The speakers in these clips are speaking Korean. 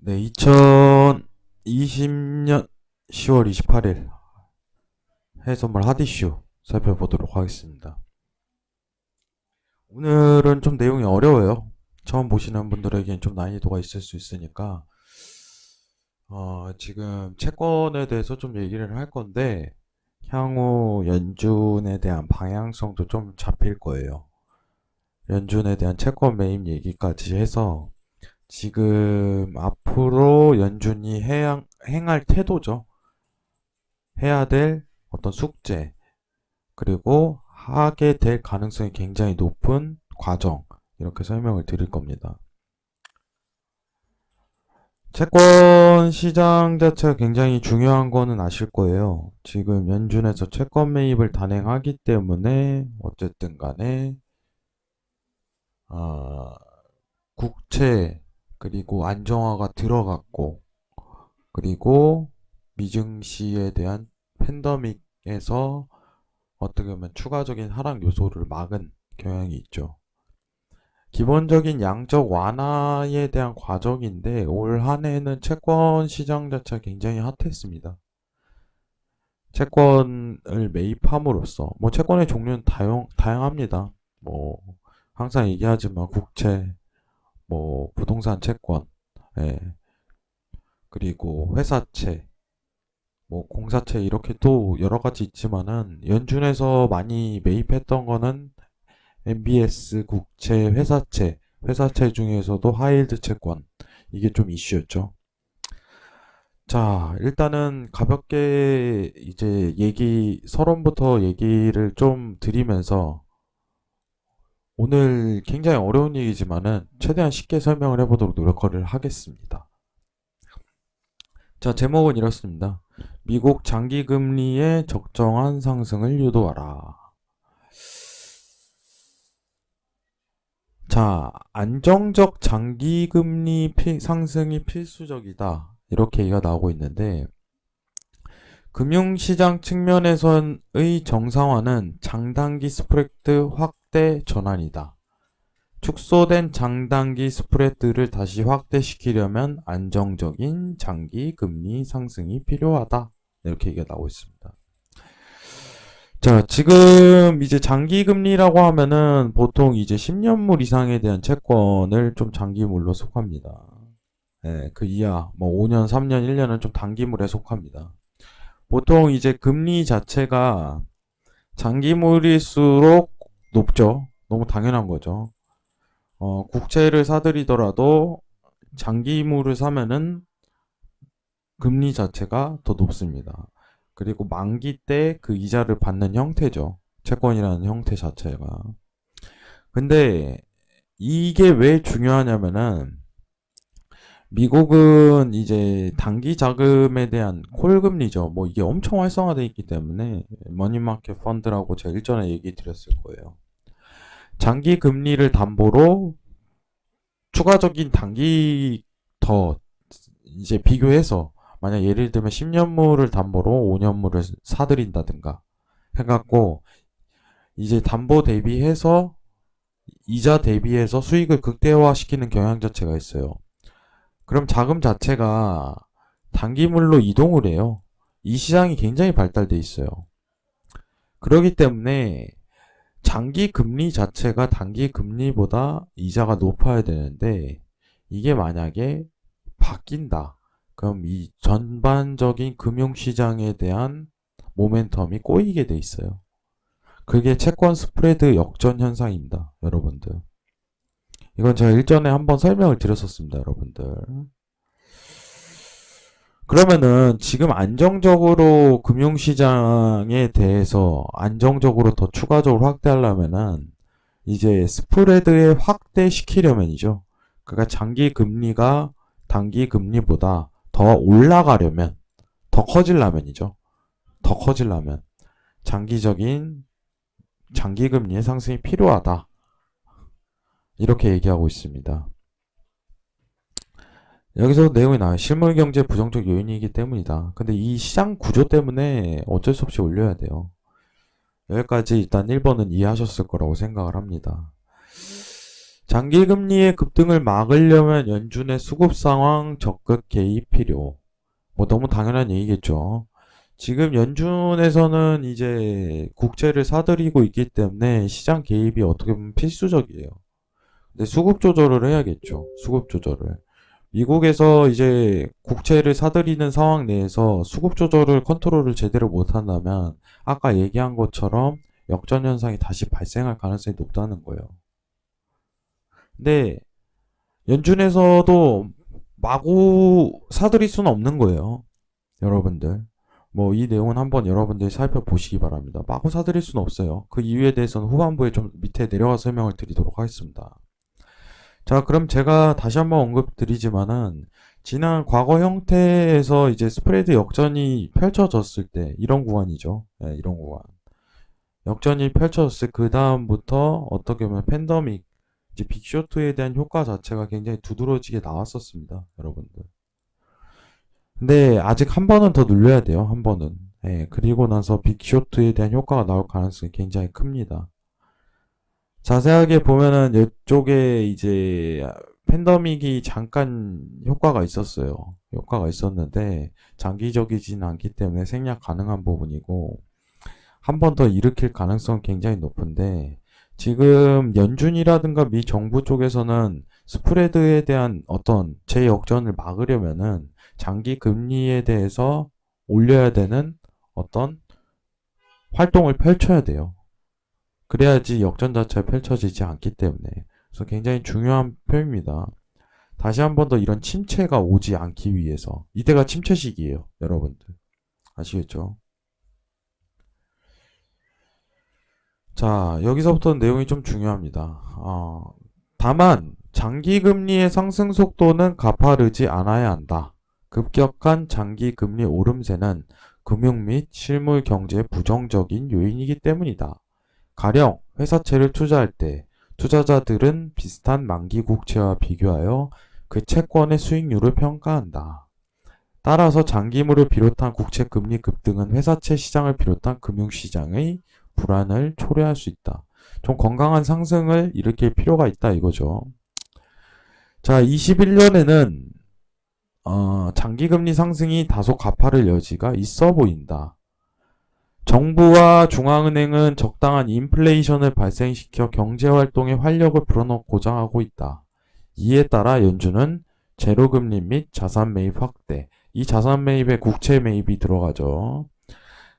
네, 2020년 10월 28일 해외선물 핫이슈 살펴보도록 하겠습니다. 오늘은 좀 내용이 어려워요. 처음 보시는 분들에겐 좀 난이도가 있을 수 있으니까 지금 채권에 대해서 좀 얘기를 할 건데 향후 연준에 대한 방향성도 좀 잡힐 거예요. 연준에 대한 채권 매입 얘기까지 해서 지금 앞으로 연준이 행할 태도죠. 해야 될 어떤 숙제, 그리고 하게 될 가능성이 굉장히 높은 과정, 이렇게 설명을 드릴 겁니다. 채권 시장 자체가 굉장히 중요한 거는 아실 거예요. 지금 연준에서 채권 매입을 단행하기 때문에 어쨌든 간에 어, 국채 그리고 안정화가 들어갔고, 그리고 미증시에 대한 팬데믹에서 어떻게 보면 추가적인 하락 요소를 막은 경향이 있죠. 기본적인 양적 완화에 대한 과정인데 올 한 해는 채권 시장 자체가 굉장히 핫했습니다. 채권을 매입함으로써 뭐 채권의 종류는 다양합니다. 뭐 항상 얘기하지만 국채, 뭐 부동산 채권, 예, 그리고 회사채, 뭐 공사채, 이렇게 또 여러 가지 있지만은 연준에서 많이 매입했던 거는 MBS, 국채, 회사채 중에서도 하이힐드 채권, 이게 좀 이슈였죠. 자, 일단은 가볍게 이제 서론부터 얘기를 좀 드리면서 오늘 굉장히 어려운 얘기지만은 최대한 쉽게 설명을 해보도록 노력을 하겠습니다. 자, 제목은 이렇습니다. 미국 장기금리의 적정한 상승을 유도하라. 자, 안정적 장기금리 상승이 필수적이다, 이렇게 얘기가 나오고 있는데, 금융시장 측면에서의 정상화는 장단기 스프레드 확대 전환이다. 축소된 장단기 스프레드를 다시 확대시키려면 안정적인 장기 금리 상승이 필요하다, 이렇게 얘기가 나오고 있습니다. 자, 지금 이제 장기금리라고 하면은 보통 이제 10년물 이상에 대한 채권을 좀 장기물로 속합니다. 예, 그 이하, 뭐 5년, 3년, 1년은 좀 단기물에 속합니다. 보통 이제 금리 자체가 장기물일수록 높죠. 너무 당연한 거죠. 국채를 사들이더라도 장기물을 사면은 금리 자체가 더 높습니다. 그리고 만기 때 그 이자를 받는 형태죠. 채권이라는 형태 자체가. 근데 이게 왜 중요하냐면은 미국은 이제 단기 자금에 대한 콜 금리죠. 뭐 이게 엄청 활성화되어 있기 때문에 머니마켓 펀드라고 제가 일전에 얘기 드렸을 거예요. 장기 금리를 담보로 추가적인 단기 더 이제 비교해서, 만약 예를 들면 10년물을 담보로 5년물을 사들인다든가 해갖고 이제 담보 대비해서 이자 대비해서 수익을 극대화시키는 경향 자체가 있어요. 그럼 자금 자체가 단기물로 이동을 해요. 이 시장이 굉장히 발달돼 있어요. 그렇기 때문에 장기 금리 자체가 단기 금리보다 이자가 높아야 되는데, 이게 만약에 바뀐다, 그럼 이 전반적인 금융시장에 대한 모멘텀이 꼬이게 돼 있어요. 그게 채권 스프레드 역전 현상입니다, 여러분들. 이건 제가 일전에 한번 설명을 드렸었습니다, 여러분들. 그러면은 지금 안정적으로 금융시장에 대해서 안정적으로 더 추가적으로 확대하려면은 이제 스프레드에 확대시키려면이죠. 그러니까 장기 금리가 단기 금리보다 더 올라가려면, 더 커질라면이죠. 더 커질라면 장기적인 장기 금리의 상승이 필요하다, 이렇게 얘기하고 있습니다. 여기서 내용이 나와요. 실물 경제 부정적 요인이기 때문이다. 근데 이 시장 구조 때문에 어쩔 수 없이 올려야 돼요. 여기까지 일단 1번은 이해하셨을 거라고 생각을 합니다. 장기금리의 급등을 막으려면 연준의 수급 상황 적극 개입 필요. 뭐 너무 당연한 얘기겠죠. 지금 연준에서는 이제 국채를 사들이고 있기 때문에 시장 개입이 어떻게 보면 필수적이에요. 근데 수급 조절을 해야겠죠. 수급 조절을. 미국에서 이제 국채를 사들이는 상황 내에서 수급 조절을 컨트롤을 제대로 못한다면 아까 얘기한 것처럼 역전 현상이 다시 발생할 가능성이 높다는 거예요. 근데 연준에서도 마구 사들일 수는 없는 거예요. 여러분들. 뭐 이 내용은 한번 여러분들이 살펴보시기 바랍니다. 마구 사들일 수는 없어요. 그 이유에 대해서는 후반부에 좀 밑에 내려가 설명을 드리도록 하겠습니다. 자, 그럼 제가 다시 한번 언급드리지만은 지난 과거 형태에서 이제 스프레드 역전이 펼쳐졌을 때 이런 구간이죠. 네, 이런 구간. 역전이 펼쳐졌을 그 다음부터 어떻게 보면 팬더믹 이제 빅쇼트에 대한 효과 자체가 굉장히 두드러지게 나왔었습니다, 여러분들. 근데 아직 한 번은 더 눌려야 돼요, 한 번은. 예, 그리고 나서 빅쇼트에 대한 효과가 나올 가능성이 굉장히 큽니다. 자세하게 보면은 이쪽에 이제 팬더믹이 잠깐 효과가 있었어요. 효과가 있었는데 장기적이진 않기 때문에 생략 가능한 부분이고 한 번 더 일으킬 가능성은 굉장히 높은데 지금 연준이라든가 미 정부 쪽에서는 스프레드에 대한 어떤 재역전을 막으려면은 장기 금리에 대해서 올려야 되는 어떤 활동을 펼쳐야 돼요. 그래야지 역전 자체가 펼쳐지지 않기 때문에. 그래서 굉장히 중요한 표입니다. 다시 한 번 더 이런 침체가 오지 않기 위해서. 이때가 침체 시기예요, 여러분들. 아시겠죠? 자, 여기서부터 내용이 좀 중요합니다. 다만, 장기 금리의 상승 속도는 가파르지 않아야 한다. 급격한 장기 금리 오름세는 금융 및 실물 경제에 부정적인 요인이기 때문이다. 가령 회사채를 투자할 때 투자자들은 비슷한 만기 국채와 비교하여 그 채권의 수익률을 평가한다. 따라서 장기물을 비롯한 국채 금리 급등은 회사채 시장을 비롯한 금융시장의 불안을 초래할 수 있다. 좀 건강한 상승을 일으킬 필요가 있다 이거죠. 자, 21년에는 장기금리 상승이 다소 가파를 여지가 있어 보인다. 정부와 중앙은행은 적당한 인플레이션을 발생시켜 경제활동에 활력을 불어넣고자 하고 있다. 이에 따라 연준은 제로금리 및 자산 매입 확대, 이 자산 매입에 국채 매입이 들어가죠.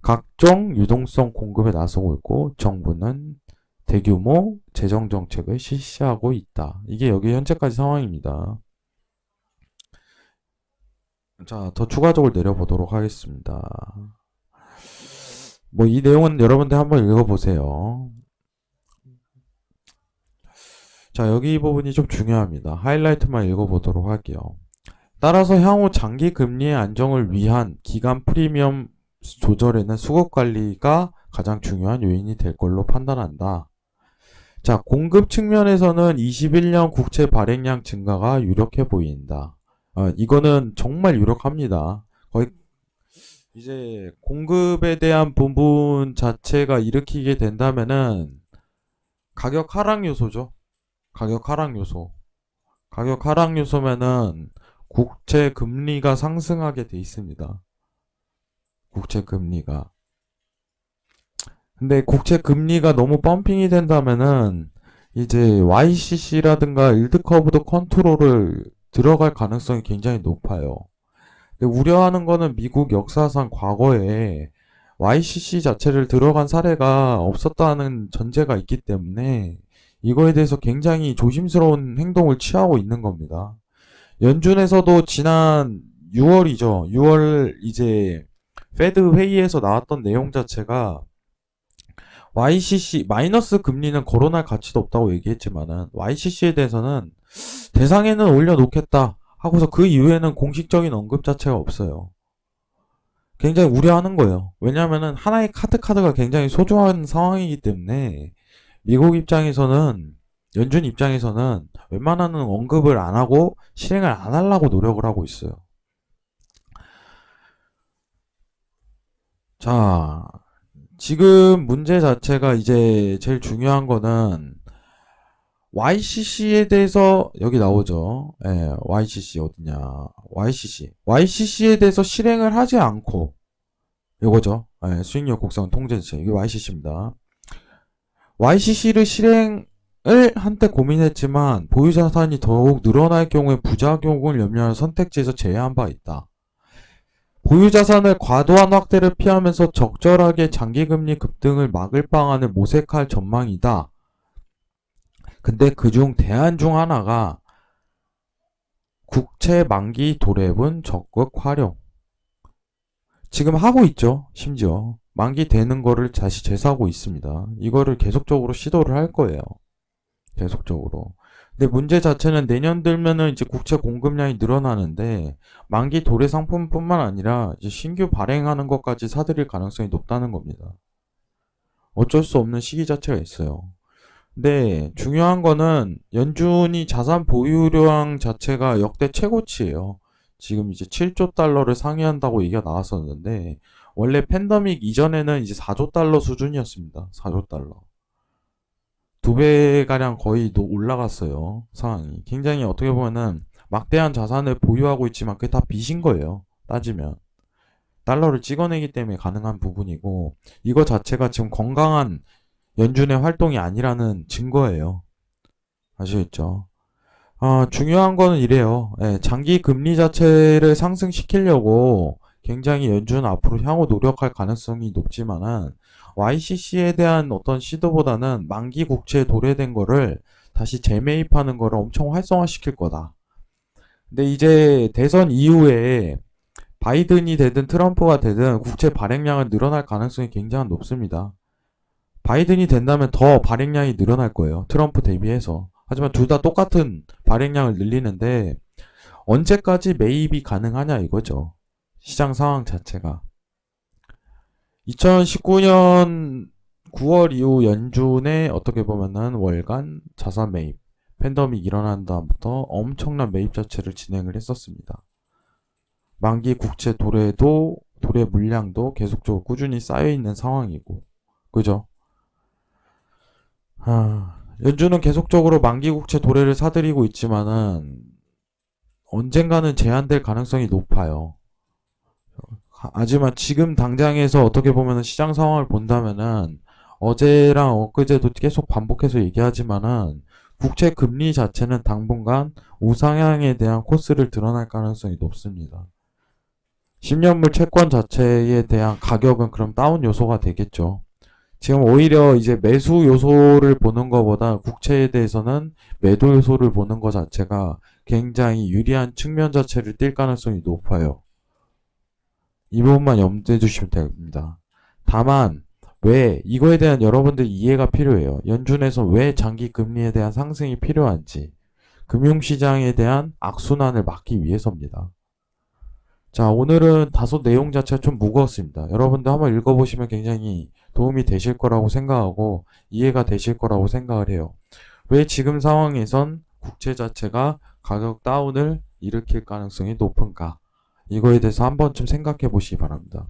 각종 유동성 공급에 나서고 있고 정부는 대규모 재정 정책을 실시하고 있다. 이게 여기 현재까지 상황입니다. 자, 더 추가적으로 내려보도록 하겠습니다. 뭐 이 내용은 여러분들 한번 읽어보세요. 자, 여기 이 부분이 좀 중요합니다. 하이라이트만 읽어보도록 할게요. 따라서 향후 장기 금리의 안정을 위한 기간 프리미엄 조절에는 수급 관리가 가장 중요한 요인이 될 걸로 판단한다. 자, 공급 측면에서는 21년 국채 발행량 증가가 유력해 보인다. 이거는 정말 유력합니다. 거의 이제 공급에 대한 부분 자체가 일으키게 된다면은 가격 하락 요소죠. 가격 하락 요소. 가격 하락 요소면은 국채 금리가 상승하게 돼 있습니다. 국채 금리가. 근데 국채 금리가 너무 펌핑이 된다면은 이제 YCC라든가 일드 커브드 컨트롤을 들어갈 가능성이 굉장히 높아요. 근데 우려하는 거는 미국 역사상 과거에 YCC 자체를 들어간 사례가 없었다는 전제가 있기 때문에 이거에 대해서 굉장히 조심스러운 행동을 취하고 있는 겁니다. 연준에서도 지난 6월이죠. 6월 이제 페드 회의에서 나왔던 내용 자체가 YCC 마이너스 금리는 거론할 가치도 없다고 얘기했지만은 YCC에 대해서는 대상에는 올려놓겠다 하고서 그 이후에는 공식적인 언급 자체가 없어요. 굉장히 우려하는 거예요. 왜냐하면은 하나의 카드가 굉장히 소중한 상황이기 때문에 미국 입장에서는 연준 입장에서는 웬만하는 언급을 안 하고 실행을 안 하려고 노력을 하고 있어요. 자, 지금 문제 자체가 이제 제일 중요한 거는 YCC에 대해서 여기 나오죠. 예, YCC 어디냐? YCC에 대해서 실행을 하지 않고 이거죠. 예, 수익률 곡선 통제체 이게 YCC입니다. YCC를 실행을 한때 고민했지만 보유자산이 더욱 늘어날 경우에 부작용을 염려하는 선택지에서 제외한 바 있다. 보유자산을 과도한 확대를 피하면서 적절하게 장기금리 급등을 막을 방안을 모색할 전망이다. 근데 그중 대안 중 하나가 국채 만기 도래분 적극 활용. 지금 하고 있죠. 심지어 만기 되는 거를 다시 재사하고 있습니다. 이거를 계속적으로 시도를 할 거예요. 계속적으로. 근데 문제 자체는 내년 들면은 이제 국채 공급량이 늘어나는데 만기 도래 상품뿐만 아니라 이제 신규 발행하는 것까지 사들일 가능성이 높다는 겁니다. 어쩔 수 없는 시기 자체가 있어요. 근데 중요한 거는 연준이 자산 보유량 자체가 역대 최고치예요. 지금 이제 7조 달러를 상회한다고 얘기가 나왔었는데 원래 팬데믹 이전에는 이제 4조 달러 수준이었습니다. 4조 달러. 2배가량 거의 올라갔어요. 상황이. 굉장히 어떻게 보면은 막대한 자산을 보유하고 있지만 그게 다 빚인 거예요. 따지면. 달러를 찍어내기 때문에 가능한 부분이고 이거 자체가 지금 건강한 연준의 활동이 아니라는 증거예요. 아시겠죠? 중요한 거는 이래요. 예, 장기 금리 자체를 상승시키려고 굉장히 연준은 앞으로 향후 노력할 가능성이 높지만은 YCC에 대한 어떤 시도보다는 만기 국채에 도래된 거를 다시 재매입하는 거를 엄청 활성화시킬 거다. 근데 이제 대선 이후에 바이든이 되든 트럼프가 되든 국채 발행량은 늘어날 가능성이 굉장히 높습니다. 바이든이 된다면 더 발행량이 늘어날 거예요. 트럼프 대비해서. 하지만 둘 다 똑같은 발행량을 늘리는데 언제까지 매입이 가능하냐 이거죠. 시장 상황 자체가. 2019년 9월 이후 연준의 어떻게 보면은 월간 자산 매입, 팬데믹 일어난 다음부터 엄청난 매입 자체를 진행을 했었습니다. 만기 국채 도래 물량도 계속적으로 꾸준히 쌓여있는 상황이고, 그죠? 연준은 계속적으로 만기 국채 도래를 사들이고 있지만은 언젠가는 제한될 가능성이 높아요. 하지만 지금 당장에서 어떻게 보면은 시장 상황을 본다면은 어제랑 엊그제도 계속 반복해서 얘기하지만은 국채 금리 자체는 당분간 우상향에 대한 코스를 드러날 가능성이 높습니다. 10년물 채권 자체에 대한 가격은 그럼 다운 요소가 되겠죠. 지금 오히려 이제 매수 요소를 보는 것보다 국채에 대해서는 매도 요소를 보는 것 자체가 굉장히 유리한 측면 자체를 띌 가능성이 높아요. 이 부분만 염두해 주시면 됩니다. 다만 왜 이거에 대한 여러분들 이해가 필요해요. 연준에서 왜 장기 금리에 대한 상승이 필요한지 금융시장에 대한 악순환을 막기 위해서입니다. 자, 오늘은 다소 내용 자체가 좀 무거웠습니다. 여러분들 한번 읽어보시면 굉장히 도움이 되실 거라고 생각하고 이해가 되실 거라고 생각을 해요. 왜 지금 상황에선 국채 자체가 가격 다운을 일으킬 가능성이 높은가? 이거에 대해서 한 번쯤 생각해 보시기 바랍니다.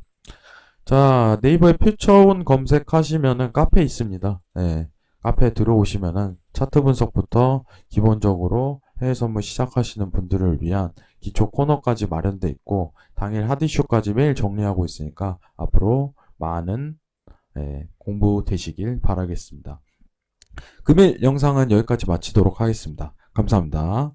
자, 네이버에 퓨처온 검색하시면은 카페 있습니다. 네, 카페 들어오시면은 차트 분석부터 기본적으로 해외 선물 시작하시는 분들을 위한 기초 코너까지 마련돼 있고 당일 핫이슈까지 매일 정리하고 있으니까 앞으로 많은 공부 되시길 바라겠습니다. 금일 영상은 여기까지 마치도록 하겠습니다. 감사합니다.